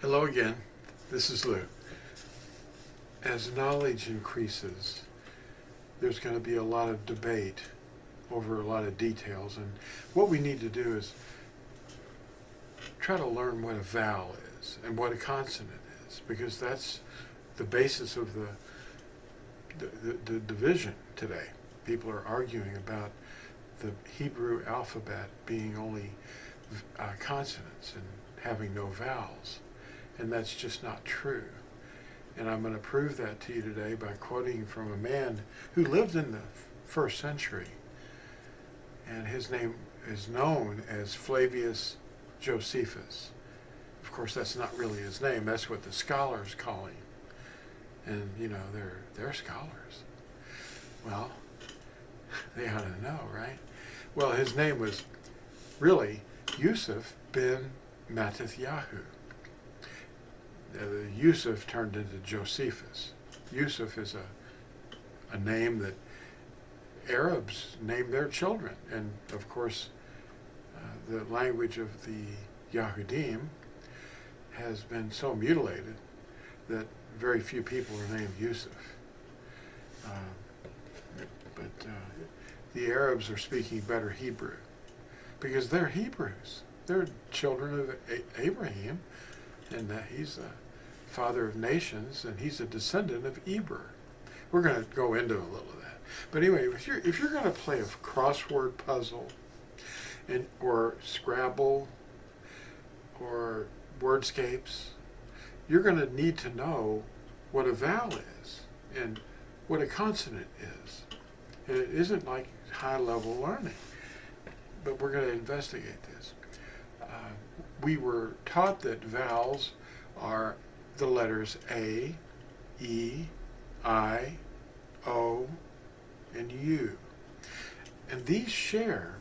Hello again, this is Lew. As knowledge increases, there's going to be a lot of debate over a lot of details, and what we need to do is try to learn what a vowel is and what a consonant is, because that's the basis of the division today. People are arguing about the Hebrew alphabet being only consonants and having no vowels. And that's just not true. And I'm going to prove that to you today by quoting from a man who lived in the first century. And his name is known as Flavius Josephus. Of course, that's not really his name. That's what the scholars call him. And, you know, they're scholars. Well, they ought to know, right? Well, his name was really Yusuf ben Mattatyahu. Yusuf turned into Josephus. Yusuf is a name that Arabs name their children. And, of course, the language of the Yahudim has been so mutilated that very few people are named Yusuf. But the Arabs are speaking better Hebrew because they're Hebrews. They're children of Abraham, and he's the father of nations, and he's a descendant of Eberith. We're going to go into a little of that. But anyway, if you're going to play a crossword puzzle, or Scrabble, or Wordscapes, you're going to need to know what a vowel is and what a consonant is. And it isn't like high-level learning, but we're going to investigate this. We were taught that vowels are the letters A, E, I, O, and U. And these share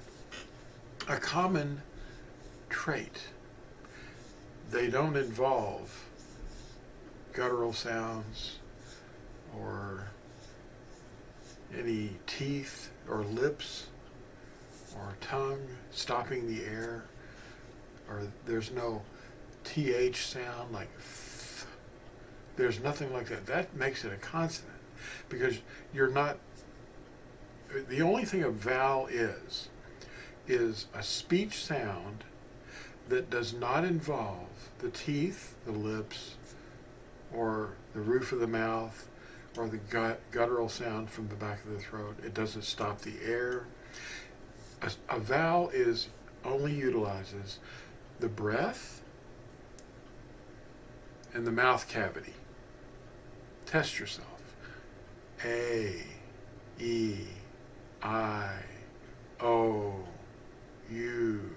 a common trait. They don't involve guttural sounds or any teeth or lips or tongue stopping the air, or there's no TH sound like F. There's nothing like that. That makes it a consonant, because you're not, the only thing a vowel is a speech sound that does not involve the teeth, the lips, or the roof of the mouth, or the guttural sound from the back of the throat. It doesn't stop the air. A vowel only utilizes the breath and the mouth cavity. Test yourself. A, E, I, O, U.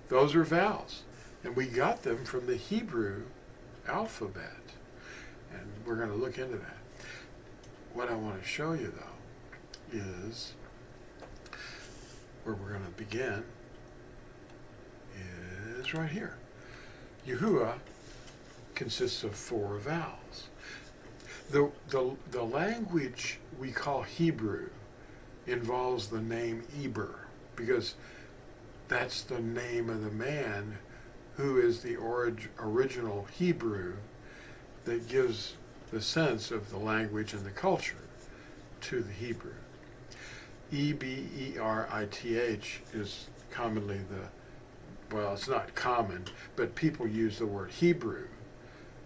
Those are vowels. And we got them from the Hebrew alphabet. And we're going to look into that. What I want to show you, though, is where we're going to begin is right here. Yahuah consists of 4 vowels. The language we call Hebrew involves the name Eber, because that's the name of the man who is the original Hebrew that gives the sense of the language and the culture to the Hebrew. Eberith is commonly it's not common, but people use the word Hebrew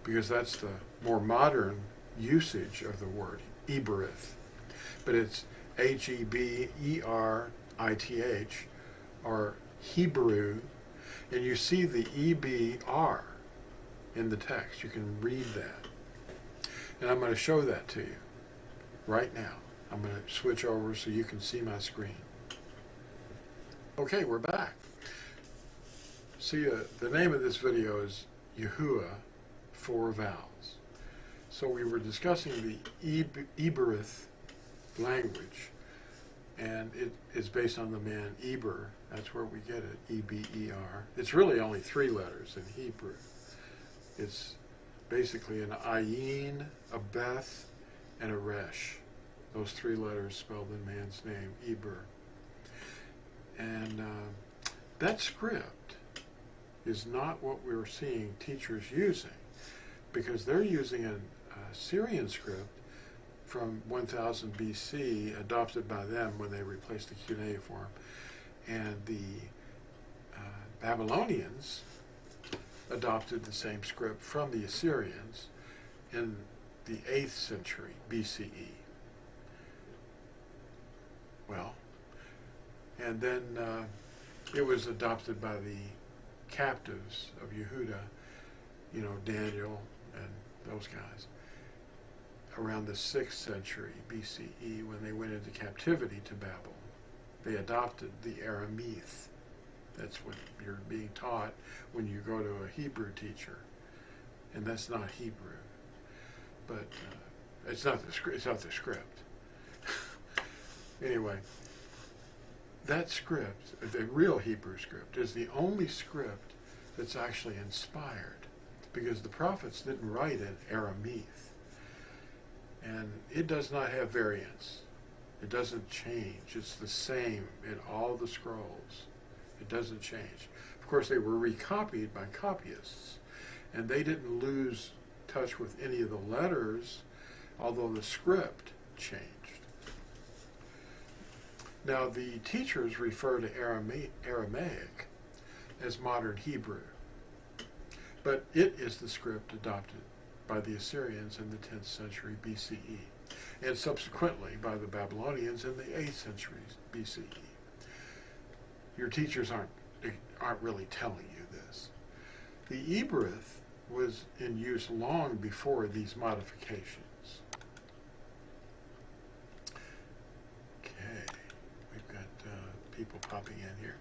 because that's the more modern usage of the word Eberith. But it's Heberith, or Hebrew, and you see the EBR in the text. You can read that. And I'm going to show that to you right now. I'm going to switch over so you can see my screen. Okay, we're back. See, the name of this video is Yahuah, 4 vowels. So we were discussing the Eberith language, and it is based on the man Eber. That's where we get it, E-B-E-R. It's really only 3 letters in Hebrew. It's basically an ayin, a beth, and a resh. Those 3 letters spelled in man's name, Eber. And that script is not what we're seeing teachers using, because they're using a Syrian script from 1000 BC, adopted by them when they replaced the cuneiform, and the Babylonians adopted the same script from the Assyrians in the 8th century BCE. Well, and then it was adopted by the captives of Yehuda, Daniel and those guys, around the 6th century BCE, when they went into captivity to Babel. They adopted the Aramaic. That's what you're being taught when you go to a Hebrew teacher, and that's not Hebrew. But it's not the script. It's not the script. Anyway, that script, the real Hebrew script, is the only script that's actually inspired, because the prophets didn't write in Aramaic, and it does not have variants. It doesn't change. It's the same in all the scrolls. It doesn't change. Of course, they were recopied by copyists, and they didn't lose touch with any of the letters, although the script changed. Now, the teachers refer to Aramaic as modern Hebrew, but it is the script adopted by the Assyrians in the 10th century BCE, and subsequently by the Babylonians in the 8th century BCE. Your teachers aren't really telling you this. The Eberith was in use long before these modifications. Okay, we've got people popping in here.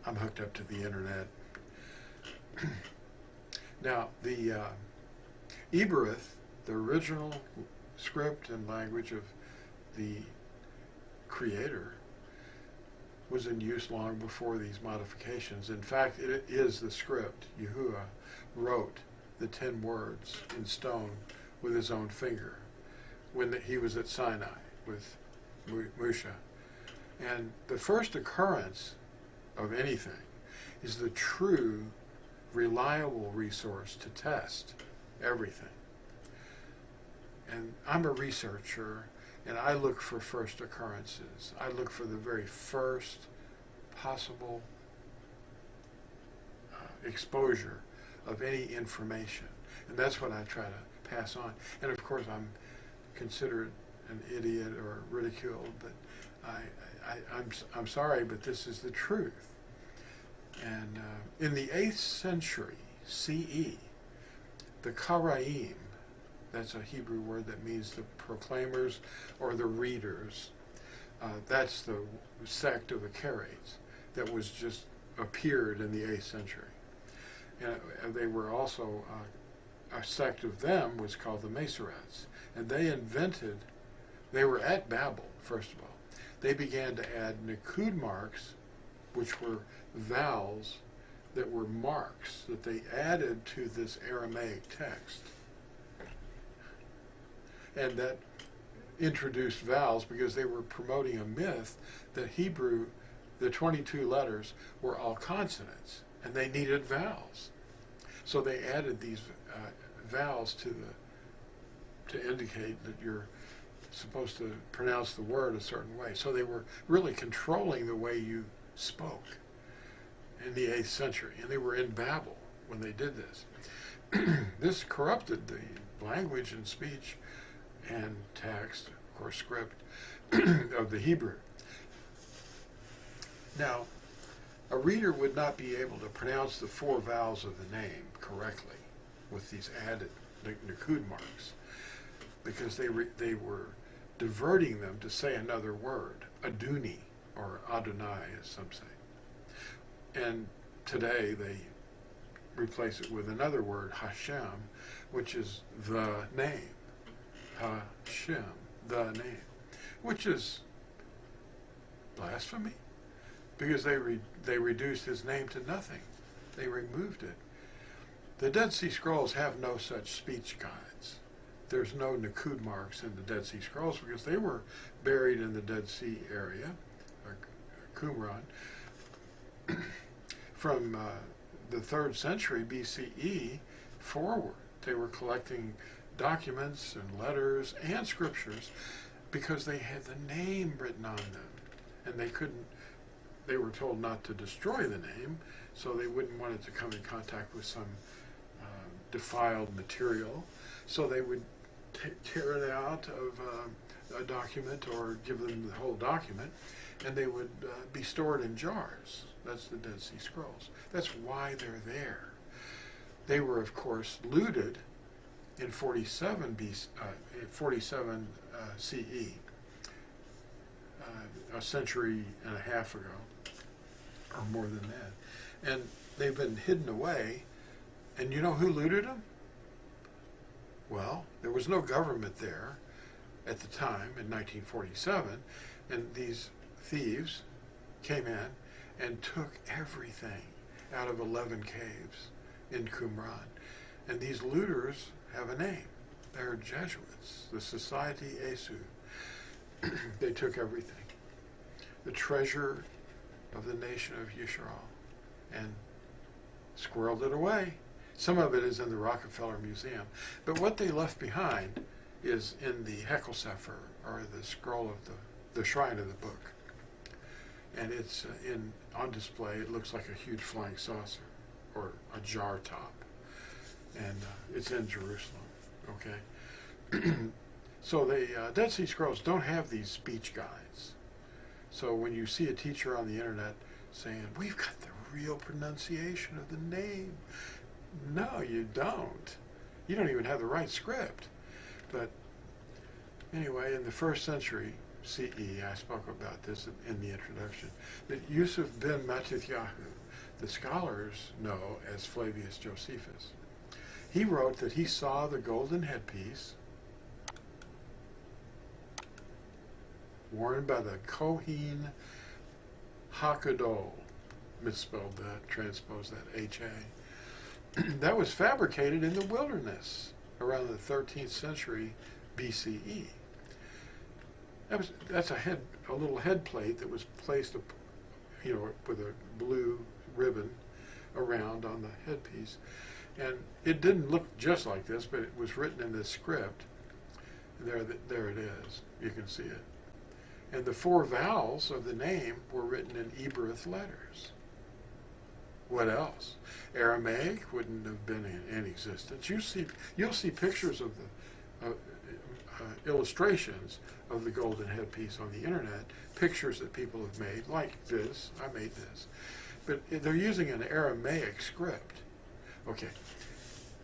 I'm hooked up to the internet. Now, the Eberith, the original script and language of the Creator, was in use long before these modifications. In fact, it is the script. Yahuah wrote the 10 words in stone with his own finger when he was at Sinai with Musha. And the first occurrence of anything is the true, reliable resource to test everything. And I'm a researcher, and I look for first occurrences. I look for the very first possible exposure of any information. And that's what I try to pass on. And of course, I'm considered an idiot or ridiculed, but I'm sorry, but this is the truth. And in the 8th century CE, the Karaim, that's a Hebrew word that means the proclaimers or the readers. That's the sect of the Karaites that was just appeared in the 8th century. And they were also, a sect of them was called the Masorets. And they were at Babel, first of all. They began to add Nikud marks, which were vowels that were marks that they added to this Aramaic text. And that introduced vowels because they were promoting a myth that Hebrew, the 22 letters, were all consonants, and they needed vowels. So they added these vowels to indicate that you're supposed to pronounce the word a certain way. So they were really controlling the way you spoke in the 8th century, and they were in Babel when they did this. This corrupted the language and speech and text, of course, script of the Hebrew. Now, a reader would not be able to pronounce the 4 vowels of the name correctly with these added Nikud marks, because they were diverting them to say another word, Aduni, or Adonai, as some say. And today they replace it with another word, Hashem, which is the name. Hashem, the name, which is blasphemy, because they reduced his name to nothing. They removed it. The Dead Sea Scrolls have no such speech guides. There's no Nikud marks in the Dead Sea Scrolls because they were buried in the Dead Sea area, or Qumran, from the 3rd century BCE forward. They were collecting documents and letters and scriptures because they had the name written on them, and they were told not to destroy the name, so they wouldn't want it to come in contact with some defiled material. So they would tear it out of a document or give them the whole document, and they would be stored in jars. That's the Dead Sea Scrolls. That's why they're there. They were, of course, looted in 47 CE, a century and a half ago, or more than that. And they've been hidden away. And you know who looted them? Well, there was no government there at the time in 1947, and these thieves came in and took everything out of 11 caves in Qumran. And these looters have a name. They're Jesuits, the Society Esu. They took everything. The treasure of the nation of Yisrael, and squirreled it away. Some of it is in the Rockefeller Museum. But what they left behind is in the Hekel Sefer, or the scroll of the shrine of the book. And it's on display. It looks like a huge flying saucer, or a jar top. And it's in Jerusalem, okay? So the Dead Sea Scrolls don't have these speech guides. So when you see a teacher on the internet saying, we've got the real pronunciation of the name, no, you don't. You don't even have the right script. But anyway, in the 1st century CE, I spoke about this in the introduction, that Yusuf ben Matithyahu, the scholars know as Flavius Josephus, he wrote that he saw the golden headpiece worn by the Kohen HaGadol, misspelled that, transposed that, H-A, that was fabricated in the wilderness around the 13th century BCE. That's a little head plate that was placed, with a blue ribbon around on the headpiece, and it didn't look just like this, but it was written in this script. There it is. You can see it. And the 4 vowels of the name were written in Eberith letters. What else? Aramaic wouldn't have been in existence. You'll see pictures of the illustrations of the golden headpiece on the internet, pictures that people have made, like this. I made this. But they're using an Aramaic script. Okay.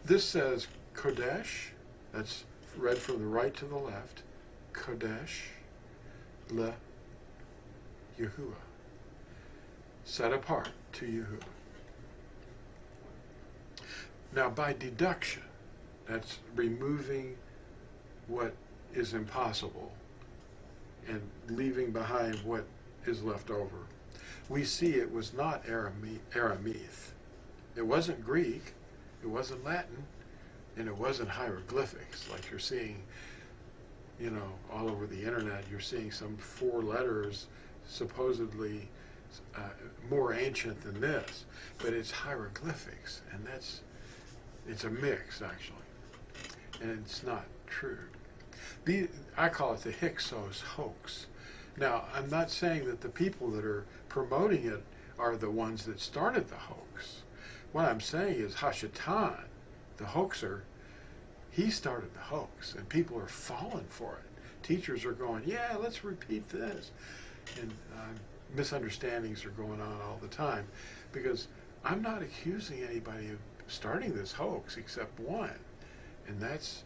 This says Kodesh. That's read from the right to the left. Kodesh le Yahuah. Set apart to Yahuah. Now, by deduction, that's removing what is impossible and leaving behind what is left over. We see it was not Aramaic. It wasn't Greek, it wasn't Latin, and it wasn't hieroglyphics like you're seeing, all over the internet. You're seeing some 4 letters supposedly more ancient than this, but it's hieroglyphics, and it's a mix, actually, and it's not true. I call it the Hyksos hoax. Now, I'm not saying that the people that are promoting it are the ones that started the hoax. What I'm saying is Hashatan, the hoaxer, he started the hoax, and people are falling for it. Teachers are going, yeah, let's repeat this. And misunderstandings are going on all the time, because I'm not accusing anybody of starting this hoax except one, and that's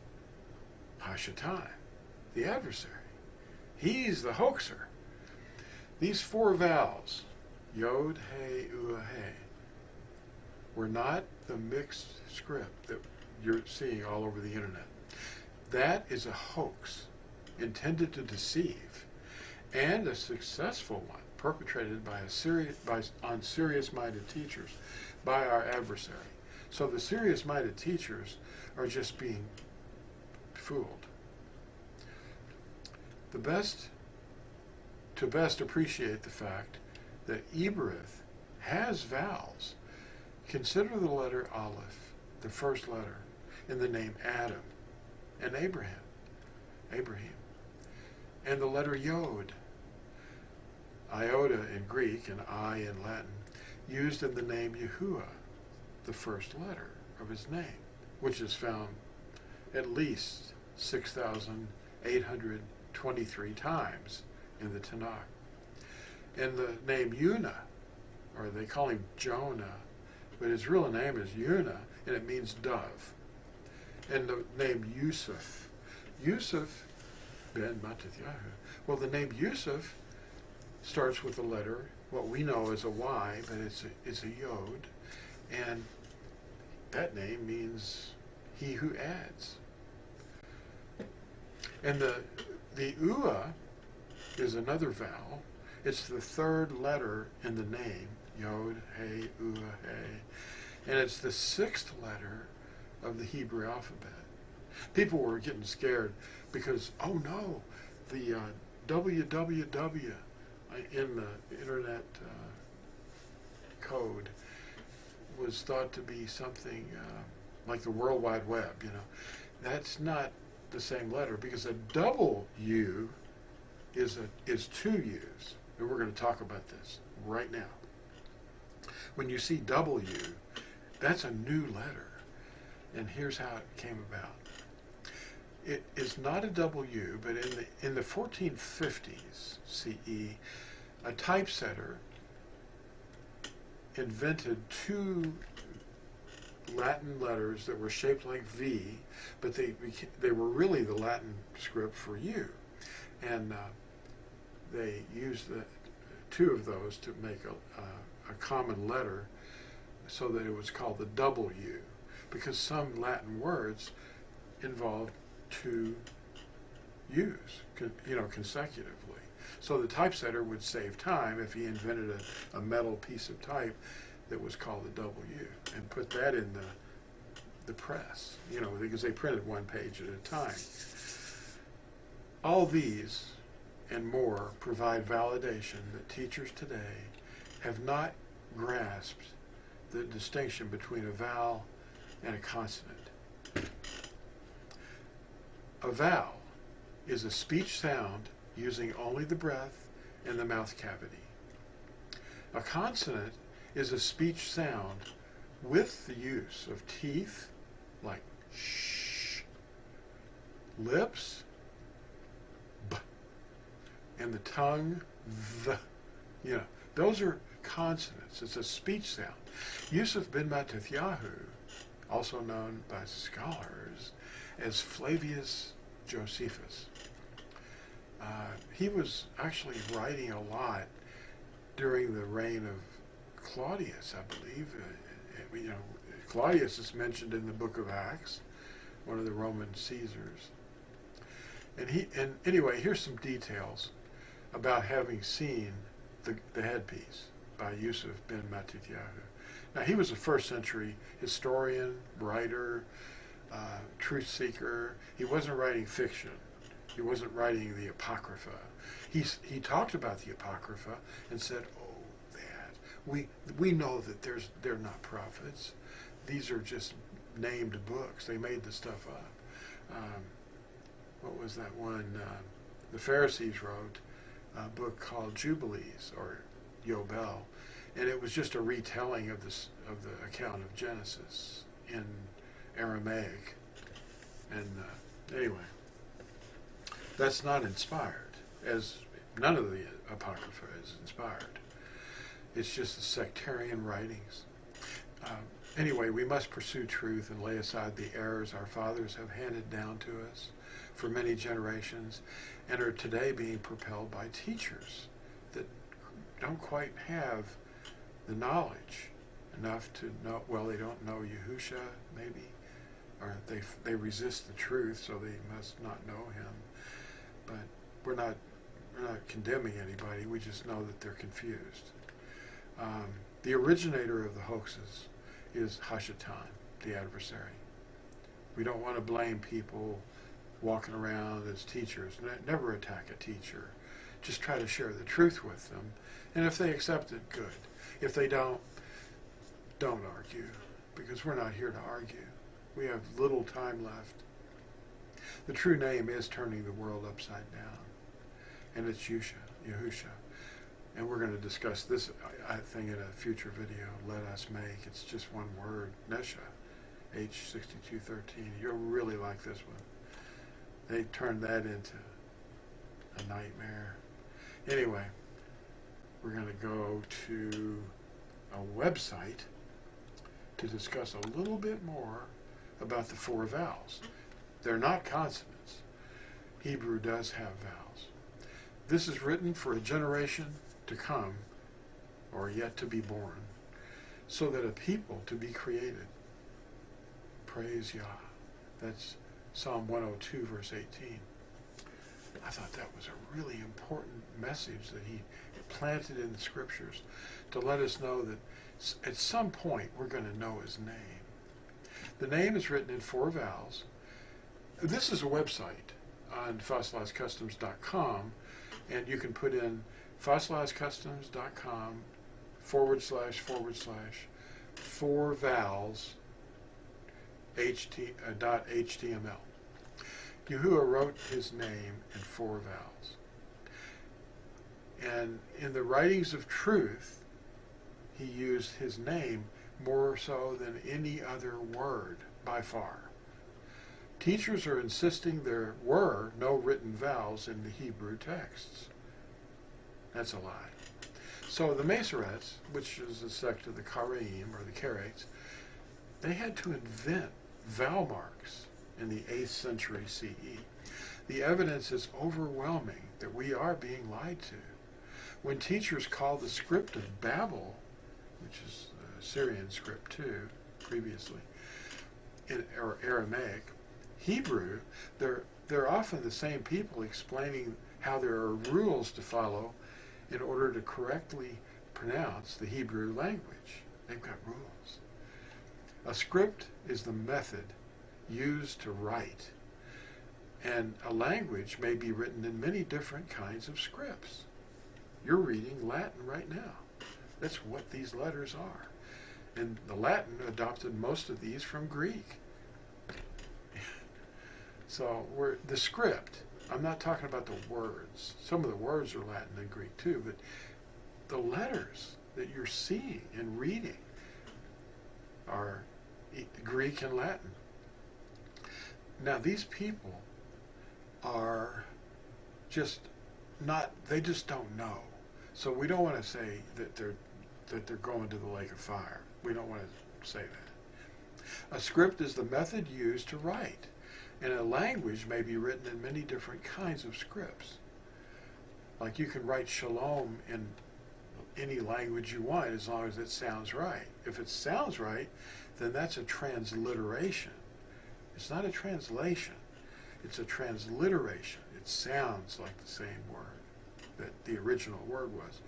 Hashatan, the adversary. He's the hoaxer. These 4 vowels, Yod, He, Ua, He, were not the mixed script that you're seeing all over the internet. That is a hoax intended to deceive, and a successful one perpetrated on serious-minded teachers by our adversary. So the serious-minded teachers are just being fooled. To best appreciate the fact that Eberith has vowels Consider the letter Aleph, the first letter in the name Adam and Abraham, and the letter Yod, iota in Greek and I in Latin, used in the name Yahuah, the first letter of his name, which is found at least 6,823 times in the Tanakh. And the name Yuna, or they call him Jonah, but his real name is Yuna, and it means dove. And the name Yusuf ben Mattatyahu. Well, the name Yusuf starts with a letter, what we know as a Y, but it's a Yod, and that name means he who adds. And the Ua is another vowel. It's the third letter in the name, Yod, Hey, Ua, Hey, and it's the sixth letter of the Hebrew alphabet. People were getting scared because, oh no, the www in the internet code was thought to be something like the World Wide Web, you know. That's not the same letter, because a double U is two U's. And we're going to talk about this right now. When you see double U, that's a new letter. And here's how it came about. It is not a double U, but in the 1450s CE, a typesetter invented two Latin letters that were shaped like V, but they were really the Latin script for U. And they used two of those to make a common letter so that it was called the double U, because some Latin words involved two U's, consecutively. So the typesetter would save time if he invented a metal piece of type that was called the double U and put that in the press, because they printed one page at a time. All these and more provide validation that teachers today have not grasped the distinction between a vowel and a consonant. A vowel is a speech sound using only the breath and the mouth cavity. A consonant is a speech sound with the use of teeth, like sh, lips, b, and the tongue, th. Those are consonants. It's a speech sound. Yusuf ben Mattatyahu, also known by scholars as Flavius Josephus, he was actually writing a lot during the reign of Claudius, I believe. Claudius is mentioned in the book of Acts, one of the Roman Caesars. And anyway, here's some details about having seen the headpiece by Yusuf ben Mattatyahu. Now, he was a first century historian, writer, truth seeker. He wasn't writing fiction. He wasn't writing the Apocrypha. He talked about the Apocrypha and said, "Oh, that we know that they're not prophets. These are just named books. They made the stuff up." What was that one? The Pharisees wrote a book called Jubilees or Yobel, and it was just a retelling of the account of Genesis in Aramaic. And anyway, that's not inspired, as none of the Apocrypha is inspired. It's just the sectarian writings. Anyway, we must pursue truth and lay aside the errors our fathers have handed down to us for many generations and are today being propelled by teachers that don't quite have the knowledge enough to know. Well, they don't know Yahusha, maybe, or they resist the truth, so they must not know him. But we're not condemning anybody. We just know that they're confused. The originator of the hoaxes is Hashatan, the adversary. We don't want to blame people walking around as teachers. Never attack a teacher. Just try to share the truth with them. And if they accept it, good. If they don't, don't argue, because we're not here to argue. We have little time left. The true name is turning the world upside down, and it's Yahusha. And we're going to discuss this, I think, in a future video. Let us make. It's just one word. Nesha. H6213. You'll really like this one. They turned that into a nightmare. Anyway, we're going to go to a website to discuss a little bit more about the 4 vowels. They're not consonants. Hebrew does have vowels. This is written for a generation to come, or yet to be born, so that a people to be created. Praise Yah. That's Psalm 102, verse 18. I thought that was a really important message that he planted in the scriptures to let us know that at some point we're going to know his name. The name is written in 4 vowels. This is a website on fossilizedcustoms.com, and you can put in fossilizedcustoms.com / 4 vowels .html. Yahuah wrote his name in 4 vowels. And in the writings of truth, he used his name more so than any other word by far. Teachers are insisting there were no written vowels in the Hebrew texts. That's a lie. So the Masorets, which is a sect of the Karaim, or the Karaites, they had to invent vowel marks in the 8th century CE. The evidence is overwhelming that we are being lied to. When teachers call the script of Babel, which is the Syrian script too, previously, or Aramaic, Hebrew, they're often the same people explaining how there are rules to follow in order to correctly pronounce the Hebrew language. They've got rules. A script is the method used to write, and a language may be written in many different kinds of scripts. You're reading Latin right now. That's what these letters are. And the Latin adopted most of these from Greek. So the script, I'm not talking about the words. Some of the words are Latin and Greek too, but the letters that you're seeing and reading are Greek and Latin. Now these people are just not, they just don't know. So we don't want to say that they're going to the lake of fire. We don't want to say that. A script is the method used to write, and a language may be written in many different kinds of scripts. Like you can write shalom in any language you want as long as it sounds right. If it sounds right, then that's a transliteration. It's not a translation. It's a transliteration. It sounds like the same word that the original word was.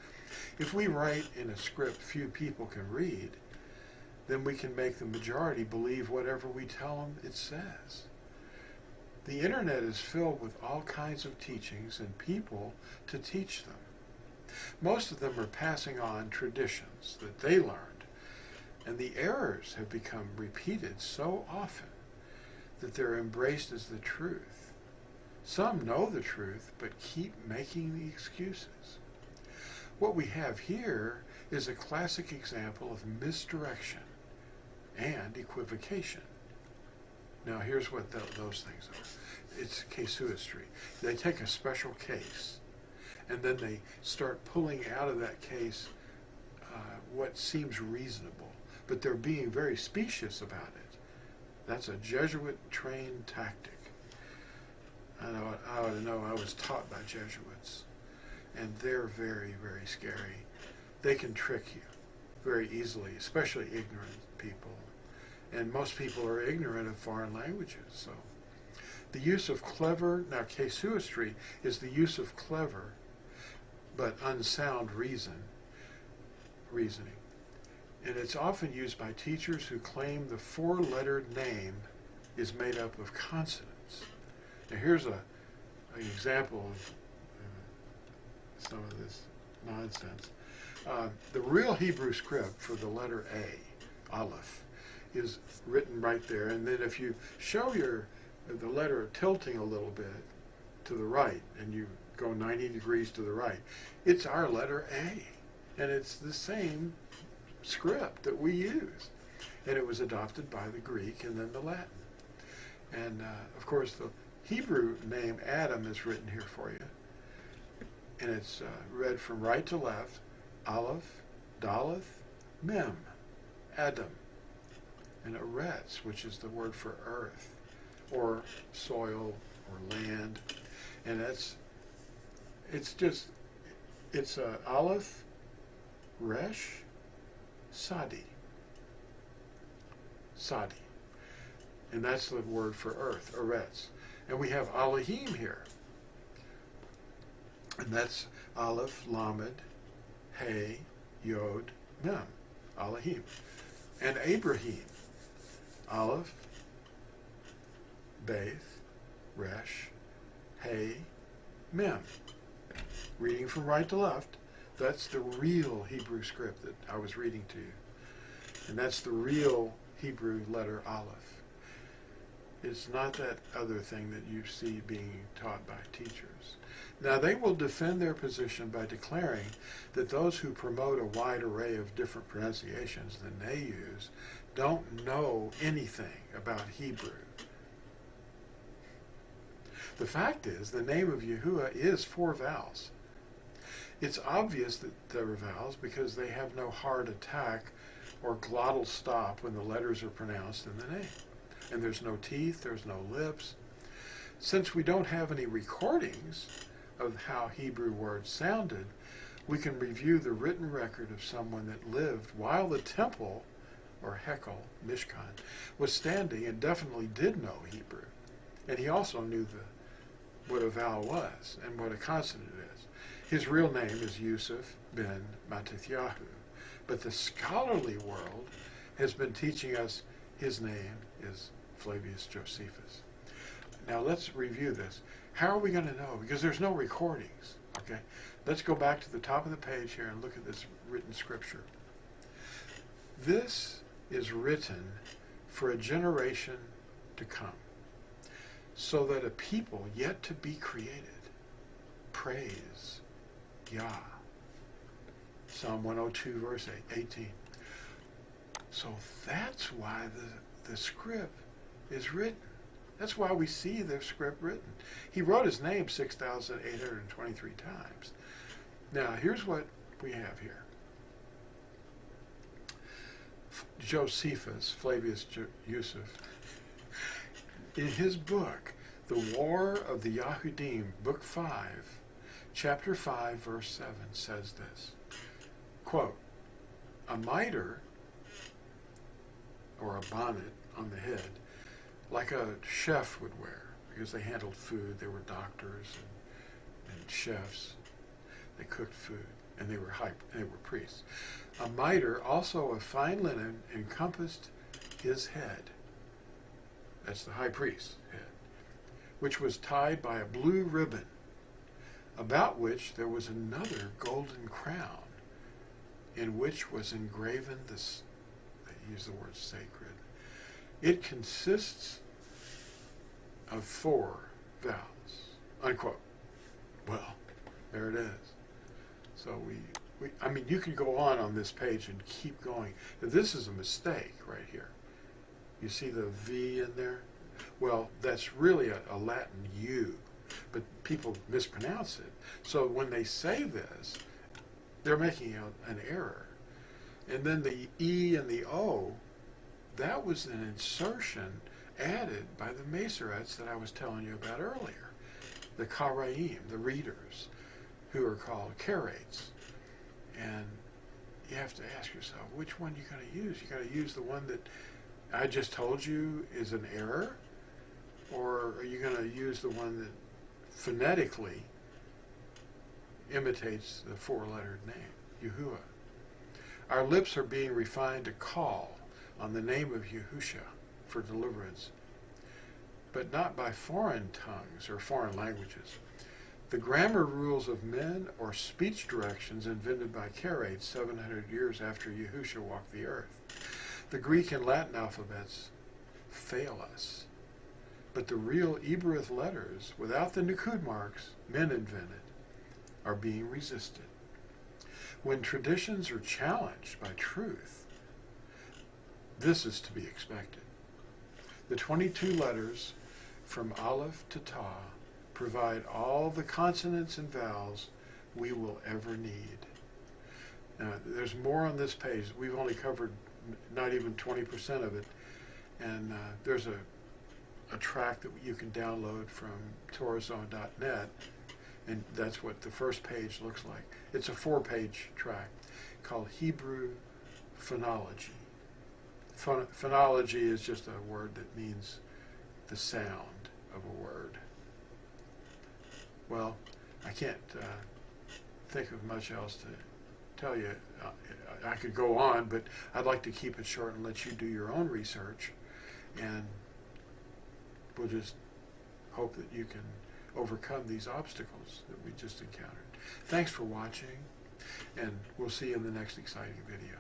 If we write in a script few people can read, then we can make the majority believe whatever we tell them it says. The internet is filled with all kinds of teachings and people to teach them. Most of them are passing on traditions that they learned, and the errors have become repeated so often that they're embraced as the truth. Some know the truth, but keep making the excuses. What we have here is a classic example of misdirection and equivocation. Now here's what those things are. It's casuistry. They take a special case, and then they start pulling out of that case what seems reasonable, but they're being very specious about it. That's a Jesuit-trained tactic. I ought to know I was taught by Jesuits, and they're very, very scary. They can trick you very easily, especially ignorant people. And most people are ignorant of foreign languages. So the use of clever, now casuistry is the use of clever but unsound reasoning. And it's often used by teachers who claim the 4-lettered name is made up of consonants. Now here's an example of some of this nonsense. The real Hebrew script for the letter A Aleph, is written right there. And then if you show the letter tilting a little bit to the right, and you go 90 degrees to the right, it's our letter A. And it's the same script that we use. And it was adopted by the Greek and then the Latin. And of course, the Hebrew name Adam is written here for you. And it's read from right to left: Aleph, Daleth, Mem, Adam, and Eretz, which is the word for earth, or soil, or land. And it's Aleph, Resh, Sadi. Sadi. And that's the word for earth, Eretz. And we have Elohim here. And that's Aleph, Lamed, Hey, Yod, Mem. Elohim. And Abraham. Aleph, Beth, Resh, Hey, Mem. Reading from right to left, that's the real Hebrew script that I was reading to you. And that's the real Hebrew letter Aleph. It's not that other thing that you see being taught by teachers. Now, they will defend their position by declaring that those who promote a wide array of different pronunciations than they use don't know anything about Hebrew. The fact is, the name of Yahuah is 4 vowels. It's obvious that there are vowels because they have no hard attack or glottal stop when the letters are pronounced in the name. And there's no teeth, there's no lips. Since we don't have any recordings of how Hebrew words sounded, we can review the written record of someone that lived while the temple, or Hekel, Mishkan, was standing and definitely did know Hebrew. And he also knew what a vowel was and what a consonant is. His real name is Yusuf ben Matithyahu, but the scholarly world has been teaching us his name is Flavius Josephus. Now let's review this. How are we going to know? Because there's no recordings. Okay, let's go back to the top of the page here and look at this written scripture. This is written for a generation to come, so that a people yet to be created praise Yah. Psalm 102, verse 18. So that's why the script is written. That's why we see the script written. He wrote his name 6,823 times. Now, here's what we have here. Josephus, Flavius Yusuf, in his book, The War of the Yahudim, Book 5, Chapter 5, Verse 7, says this, quote, a mitre, or a bonnet on the head, like a chef would wear, because they handled food. They were doctors and chefs. They cooked food, and they were priests. A mitre, also of fine linen, encompassed his head. That's the high priest's head, which was tied by a blue ribbon, about which there was another golden crown, in which was engraven this, they use the word sacred. It consists of 4 vowels, unquote. Well, there it is. So I mean, you can go on this page and keep going. Now, this is a mistake right here. You see the V in there? Well, that's really a Latin U, but people mispronounce it. So when they say this, they're making an error. And then the E and the O, that was an insertion added by the Masoretes that I was telling you about earlier. The Karaim, the readers, who are called Karates. And you have to ask yourself, which one you're going to use? You're going to use the one that I just told you is an error? Or are you going to use the one that phonetically imitates the 4-lettered name, Yahuah? Our lips are being refined to call on the name of Yahusha for deliverance, but not by foreign tongues or foreign languages. The grammar rules of men or speech directions invented by Karates 700 years after Yahusha walked the earth. The Greek and Latin alphabets fail us. But the real Eberith letters, without the Nikud marks men invented, are being resisted. When traditions are challenged by truth, this is to be expected. The 22 letters from Aleph to Tau provide all the consonants and vowels we will ever need. Now, there's more on this page. We've only covered not even 20% of it. And there's a track that you can download from TorahZone.net, and that's what the first page looks like. It's a 4-page track called Hebrew Phonology. Phonology is just a word that means the sound of a word. Well, I can't think of much else to tell you. I could go on, but I'd like to keep it short and let you do your own research, and we'll just hope that you can overcome these obstacles that we just encountered. Thanks for watching, and we'll see you in the next exciting video.